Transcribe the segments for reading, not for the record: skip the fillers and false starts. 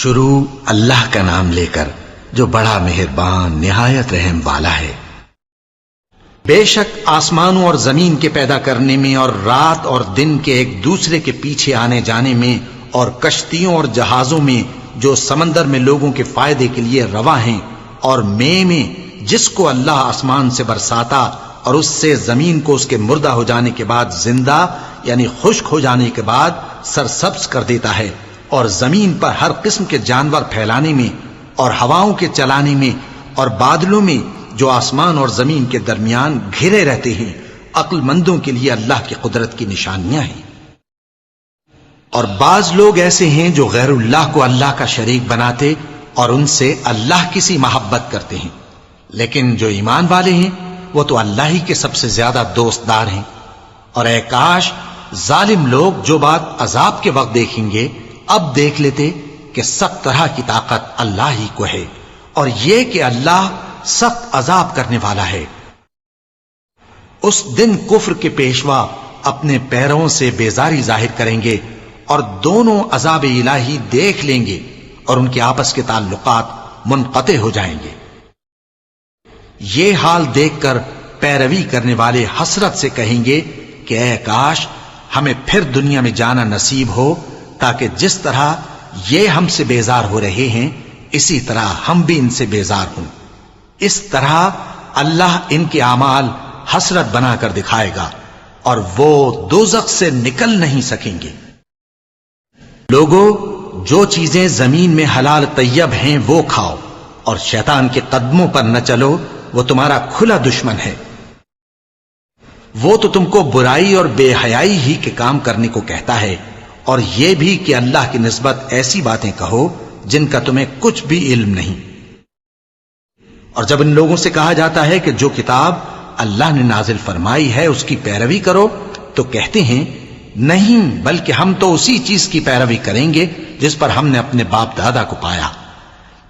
شروع اللہ کا نام لے کر جو بڑا مہربان نہایت رحم والا ہے۔ بے شک آسمانوں اور زمین کے پیدا کرنے میں اور رات اور دن کے ایک دوسرے کے پیچھے آنے جانے میں اور کشتیوں اور جہازوں میں جو سمندر میں لوگوں کے فائدے کے لیے رواں ہیں، اور میں جس کو اللہ آسمان سے برساتا اور اس سے زمین کو اس کے مردہ ہو جانے کے بعد زندہ یعنی خشک ہو جانے کے بعد سرسبز کر دیتا ہے، اور زمین پر ہر قسم کے جانور پھیلانے میں اور ہواؤں کے چلانے میں اور بادلوں میں جو آسمان اور زمین کے درمیان گھرے رہتے ہیں، عقل مندوں کے لیے اللہ کی قدرت کی نشانیاں ہیں۔ اور بعض لوگ ایسے ہیں جو غیر اللہ کو اللہ کا شریک بناتے اور ان سے اللہ کی سی محبت کرتے ہیں، لیکن جو ایمان والے ہیں وہ تو اللہ ہی کے سب سے زیادہ دوست دار ہیں۔ اور اے کاش ظالم لوگ جو بات عذاب کے وقت دیکھیں گے اب دیکھ لیتے کہ سب طرح کی طاقت اللہ ہی کو ہے، اور یہ کہ اللہ سخت عذاب کرنے والا ہے۔ اس دن کفر کے پیشوا اپنے پیروں سے بیزاری ظاہر کریں گے اور دونوں عذاب الہی دیکھ لیں گے اور ان کے آپس کے تعلقات منقطع ہو جائیں گے۔ یہ حال دیکھ کر پیروی کرنے والے حسرت سے کہیں گے کہ اے کاش ہمیں پھر دنیا میں جانا نصیب ہو، تاکہ جس طرح یہ ہم سے بیزار ہو رہے ہیں اسی طرح ہم بھی ان سے بیزار ہوں۔ اس طرح اللہ ان کے اعمال حسرت بنا کر دکھائے گا اور وہ دوزخ سے نکل نہیں سکیں گے۔ لوگوں، جو چیزیں زمین میں حلال طیب ہیں وہ کھاؤ، اور شیطان کے قدموں پر نہ چلو، وہ تمہارا کھلا دشمن ہے۔ وہ تو تم کو برائی اور بے حیائی ہی کے کام کرنے کو کہتا ہے، اور یہ بھی کہ اللہ کی نسبت ایسی باتیں کہو جن کا تمہیں کچھ بھی علم نہیں۔ اور جب ان لوگوں سے کہا جاتا ہے کہ جو کتاب اللہ نے نازل فرمائی ہے اس کی پیروی کرو، تو کہتے ہیں نہیں، بلکہ ہم تو اسی چیز کی پیروی کریں گے جس پر ہم نے اپنے باپ دادا کو پایا۔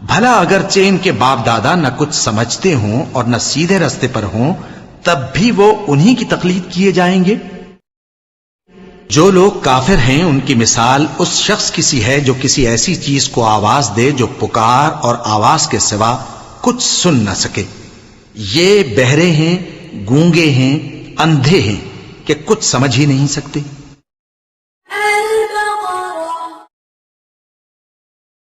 بھلا اگرچہ ان کے باپ دادا نہ کچھ سمجھتے ہوں اور نہ سیدھے رستے پر ہوں، تب بھی وہ انہی کی تقلید کیے جائیں گے۔ جو لوگ کافر ہیں ان کی مثال اس شخص کی سی ہے جو کسی ایسی چیز کو آواز دے جو پکار اور آواز کے سوا کچھ سن نہ سکے۔ یہ بہرے ہیں، گونگے ہیں، اندھے ہیں کہ کچھ سمجھ ہی نہیں سکتے۔